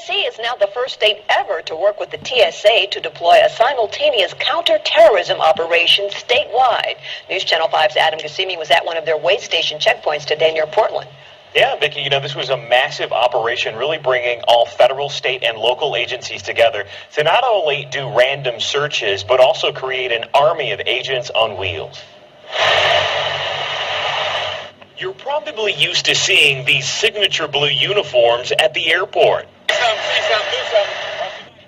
Tennessee is now the first state ever to work with the TSA to deploy a simultaneous counterterrorism operation statewide. News Channel 5's Adam Gassimi was at one of their way station checkpoints today near Portland. Yeah, Vicki, this was a massive operation, really bringing all federal, state, and local agencies together to not only do random searches, but also create an army of agents on wheels. You're probably used to seeing these signature blue uniforms at the airport.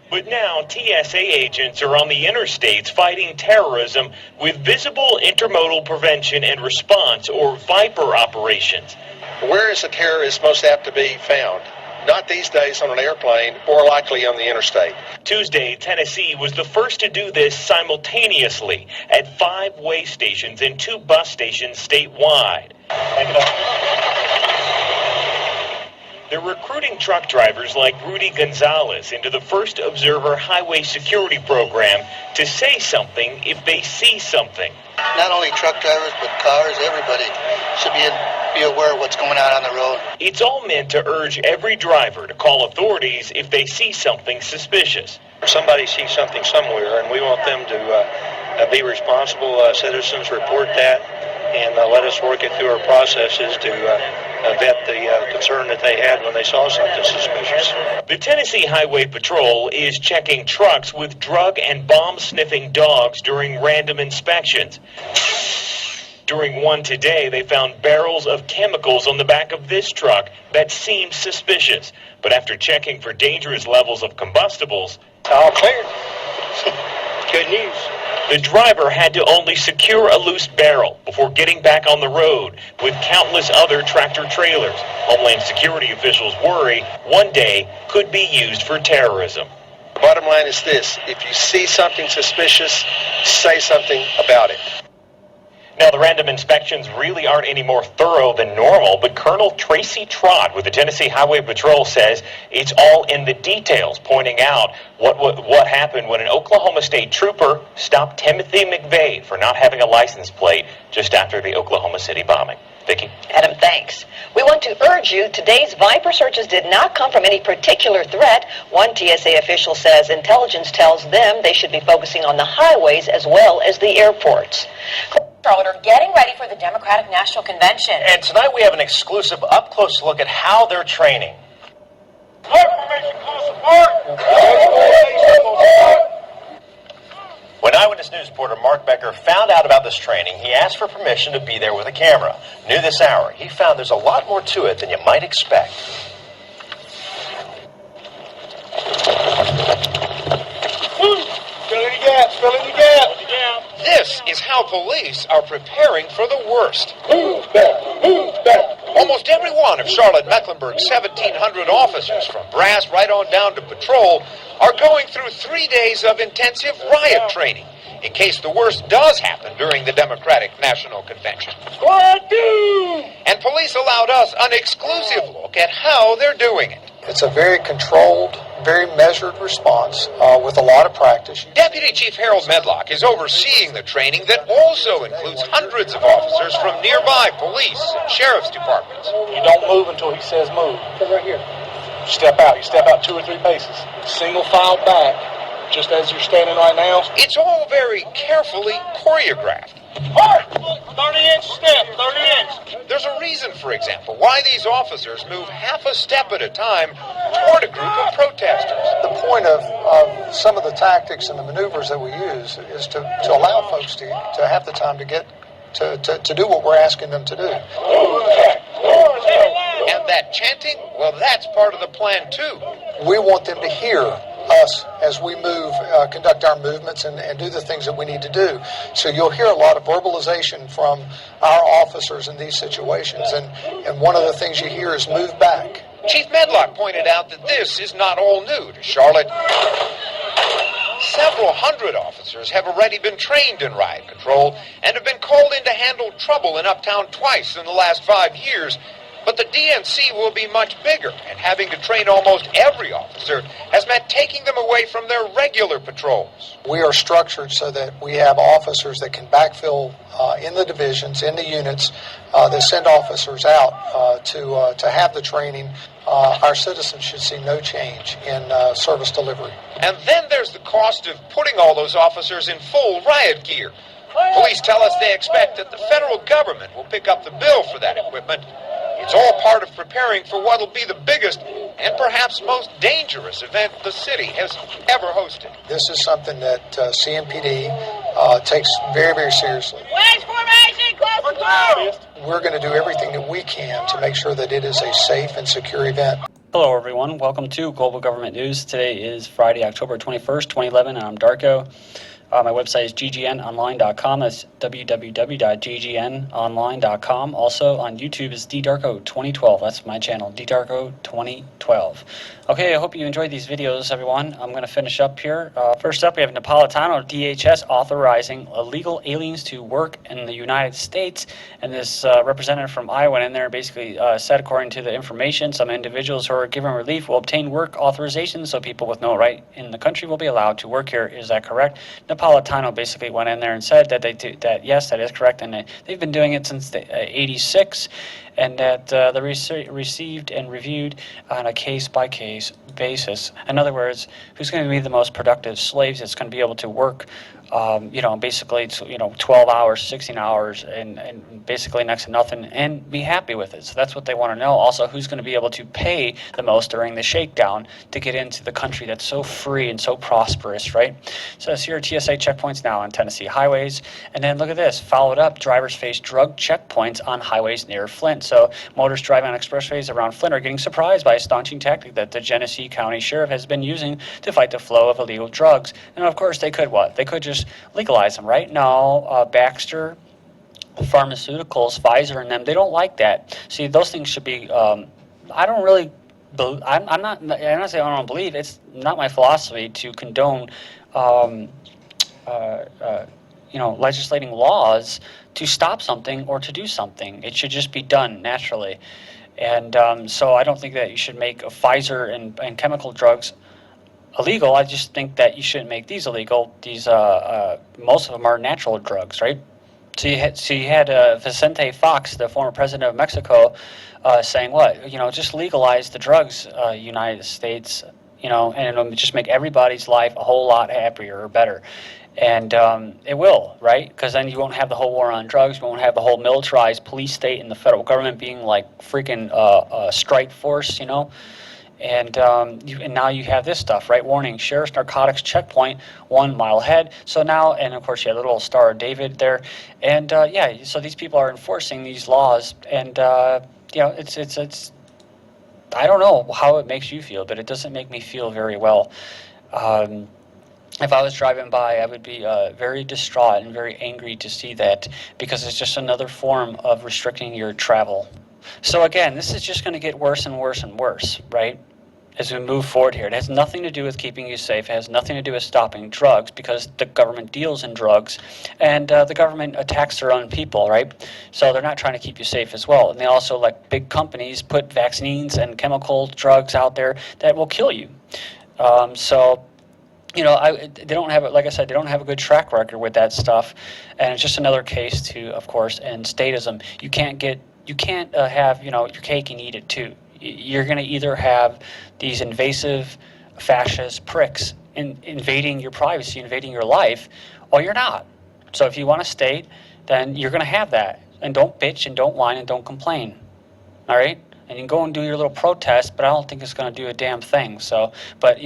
But now TSA agents are on the interstates fighting terrorism with visible intermodal prevention and response, or VIPER operations. Where is the terrorist most apt to be found? Not these days on an airplane, or likely on the interstate. Tuesday, Tennessee was the first to do this simultaneously at 5 way stations and 2 bus stations statewide. They're recruiting truck drivers like Rudy Gonzalez into the First Observer Highway Security Program to say something if they see something. Not only truck drivers, but cars, everybody should be aware of what's going on the road. It's all meant to urge every driver to call authorities if they see something suspicious. Somebody sees something somewhere, and we want them to be responsible citizens, report that, and let us work it through our processes to vet the concern that they had when they saw something suspicious. The Tennessee Highway Patrol is checking trucks with drug and bomb-sniffing dogs during random inspections. During one today, they found barrels of chemicals on the back of this truck that seemed suspicious. But after checking for dangerous levels of combustibles, all clear. Good news. The driver had to only secure a loose barrel before getting back on the road with countless other tractor trailers. Homeland Security officials worry one day could be used for terrorism. The bottom line is this: if you see something suspicious, say something about it. Now, the random inspections really aren't any more thorough than normal, but Colonel Tracy Trott with the Tennessee Highway Patrol says it's all in the details, pointing out what happened when an Oklahoma State trooper stopped Timothy McVeigh for not having a license plate just after the Oklahoma City bombing. Vicki? Adam, thanks. We want to urge you, today's VIPER searches did not come from any particular threat. One TSA official says intelligence tells them they should be focusing on the highways as well as the airports. Charlotte are getting ready for the Democratic National Convention. And tonight we have an exclusive up-close look at how they're training. When Eyewitness News reporter Mark Becker found out about this training, he asked for permission to be there with a camera. New this hour, he found there's a lot more to it than you might expect. Fill in the gap. This is how police are preparing for the worst. Move back. Almost every one of Charlotte Mecklenburg's 1,700 officers, from brass right on down to patrol, are going through 3 days of intensive riot training in case the worst does happen during the Democratic National Convention. Squad 2! And police allowed us an exclusive look at how they're doing it. It's a very controlled, very measured response with a lot of practice. Deputy Chief Harold Medlock is overseeing the training that also includes hundreds of officers from nearby police and sheriff's departments. You don't move until he says move. Right here. Step out. You step out 2 or 3 paces. Single file back, just as you're standing right now. It's all very carefully choreographed. 30-inch step, 30-inch. There's a reason, for example, why these officers move half a step at a time toward a group of protesters. The point of some of the tactics and the maneuvers that we use is to allow folks to have the time to get to do what we're asking them to do. And that chanting, well, that's part of the plan, too. We want them to hear us as we move, conduct our movements and do the things that we need to do. So you'll hear a lot of verbalization from our officers in these situations. And one of the things you hear is move back. Chief Medlock pointed out that this is not all new to Charlotte. Several hundred officers have already been trained in riot control and have been called in to handle trouble in Uptown twice in the last 5 years. But the DNC will be much bigger, and having to train almost every officer has meant taking them away from their regular patrols. We are structured so that we have officers that can backfill in the divisions, in the units, that send officers out to have the training. Our citizens should see no change in service delivery. And then there's the cost of putting all those officers in full riot gear. Police tell us they expect that the federal government will pick up the bill for that equipment. It's all part of preparing for what will be the biggest and perhaps most dangerous event the city has ever hosted. This is something that CMPD takes very, very seriously. Wedge formation, close the door! We're going to do everything that we can to make sure that it is a safe and secure event. Hello everyone, welcome to Global Government News. Today is Friday, October 21st, 2011, and I'm Darko. My website is ggnonline.com. That's www.ggnonline.com. Also on YouTube is ddarko2012. That's my channel, ddarko2012. Okay, I hope you enjoyed these videos, everyone. I'm going to finish up here. First up, we have Napolitano, DHS, authorizing illegal aliens to work in the United States. And this representative from Iowa went in there and basically said, according to the information, some individuals who are given relief will obtain work authorization, so people with no right in the country will be allowed to work here. Is that correct? Napolitano basically went in there and said that yes, that is correct, and they've been doing it since '86, and that they received and reviewed on a case-by-case basis. In other words, who's going to be the most productive slaves that's going to be able to work, basically, 12 hours, 16 hours, and basically next to nothing, and be happy with it. So that's what they want to know. Also, who's going to be able to pay the most during the shakedown to get into the country that's so free and so prosperous, right? So it's here are TSA checkpoints now on Tennessee highways. And then look at this, followed up, drivers face drug checkpoints on highways near Flint. So motorists driving on expressways around Flint are getting surprised by a staunching tactic that the Genesee County Sheriff has been using to fight the flow of illegal drugs. And of course, they could what? They could just legalize them, right? No, Baxter Pharmaceuticals, Pfizer, and them, they don't like that. See, those things should be, I'm not saying I don't believe, it's not my philosophy to condone, legislating laws to stop something or to do something. It should just be done naturally. And so I don't think that you should make Pfizer and chemical drugs illegal. I just think that you shouldn't make these illegal. These, most of them are natural drugs, right? So you had Vicente Fox, the former president of Mexico, saying what? Just legalize the drugs, United States, and it'll just make everybody's life a whole lot happier or better. And it will, right? Because then you won't have the whole war on drugs. You won't have the whole militarized police state and the federal government being like freaking strike force, And now you have this stuff, right? Warning, Sheriff's Narcotics Checkpoint 1 mile ahead. So now, and of course you have the little Star of David there. And so these people are enforcing these laws. And, it's I don't know how it makes you feel, but it doesn't make me feel very well. If I was driving by, I would be very distraught and very angry to see that, because it's just another form of restricting your travel. So again, this is just going to get worse and worse and worse, right, as we move forward here. It has nothing to do with keeping you safe. It has nothing to do with stopping drugs, because the government deals in drugs, and the government attacks their own people, right? So they're not trying to keep you safe as well. And they also, like big companies, put vaccines and chemical drugs out there that will kill you. They don't have, like I said, they don't have a good track record with that stuff, and it's just another case to, of course, and statism. You can't have your cake and eat it too. You're going to either have these invasive fascist pricks invading your privacy, invading your life, or you're not. So if you want to state, then you're going to have that. And don't bitch and don't whine and don't complain. All right? And you can go and do your little protest, but I don't think it's going to do a damn thing. So, but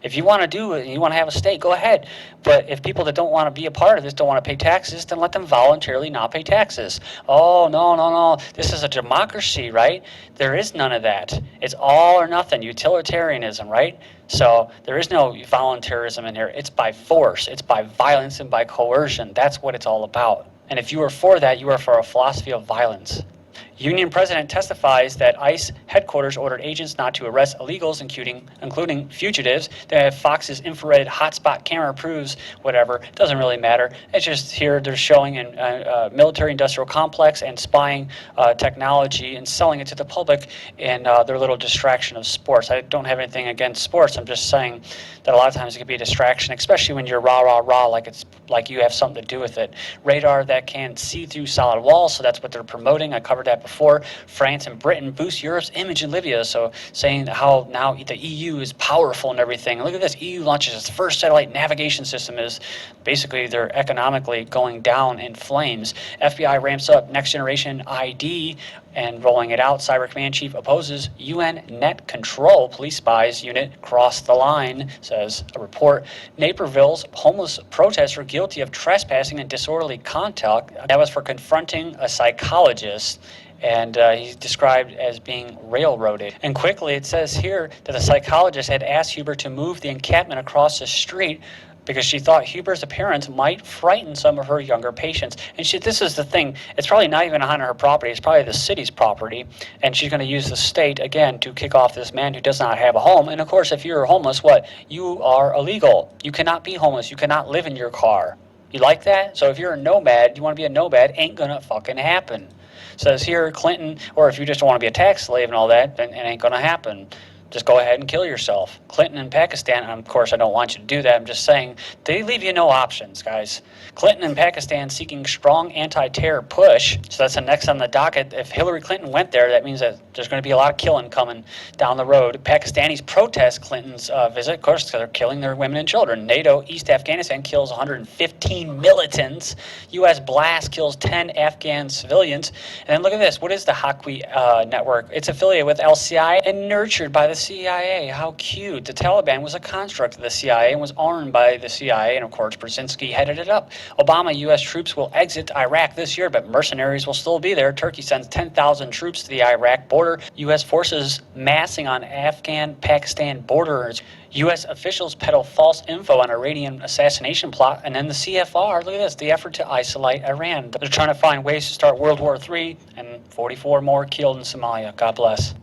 if you want to do it and you want to have a state, go ahead. But if people that don't want to be a part of this don't want to pay taxes, then let them voluntarily not pay taxes. Oh, no. This is a democracy, right? There is none of that. It's all or nothing, utilitarianism, right? So there is no voluntarism in here. It's by force. It's by violence and by coercion. That's what it's all about. And if you are for that, you are for a philosophy of violence. Union president testifies that ICE headquarters ordered agents not to arrest illegals, including fugitives. That Fox's infrared hotspot camera proves whatever. Doesn't really matter. It's just here they're showing in military-industrial complex and spying technology and selling it to the public in their little distraction of sports. I don't have anything against sports. I'm just saying that a lot of times it can be a distraction, especially when you're rah, like it's like you have something to do with it. Radar that can see through solid walls, so that's what they're promoting. I covered that before. France and Britain boost Europe's image in Libya, so saying how now the EU is powerful and everything. Look at this, EU launches its first satellite navigation system. Is basically they're economically going down in flames. FBI ramps up next generation ID and rolling it out. Cybercommand chief opposes UN net control. Police spies unit crossed the line, says a report. Naperville's homeless protester guilty of trespassing and disorderly conduct. That was for confronting a psychologist. And he's described as being railroaded. And quickly, it says here that the psychologist had asked Huber to move the encampment across the street because she thought Huber's appearance might frighten some of her younger patients. And this is the thing, it's probably not even on her property, it's probably the city's property, and she's going to use the state, again, to kick off this man who does not have a home. And of course, if you're homeless, what? You are illegal. You cannot be homeless. You cannot live in your car. You like that? So if you're a nomad, you want to be a nomad, ain't going to fucking happen. Says here, Clinton, or if you just want to be a tax slave and all that, then it ain't going to happen. Just go ahead and kill yourself. Clinton and Pakistan, and of course I don't want you to do that, I'm just saying, they leave you no options, guys. Clinton and Pakistan seeking strong anti-terror push, so that's the next on the docket. If Hillary Clinton went there, that means that there's going to be a lot of killing coming down the road. Pakistanis protest Clinton's visit, of course, because they're killing their women and children. NATO, East Afghanistan kills 115 militants. U.S. blast kills 10 Afghan civilians. And then look at this, what is the Haqui network? It's affiliated with LCI and nurtured by the CIA. How cute. The Taliban was a construct of the CIA and was armed by the CIA, and of course Brzezinski headed it up. Obama, U.S. troops will exit Iraq this year, but mercenaries will still be there. Turkey sends 10,000 troops to the Iraq border. U.S. forces massing on Afghan-Pakistan borders. U.S. officials peddle false info on Iranian assassination plot. And then the CFR, look at this, the effort to isolate Iran. They're trying to find ways to start World War III, and 44 more killed in Somalia. God bless.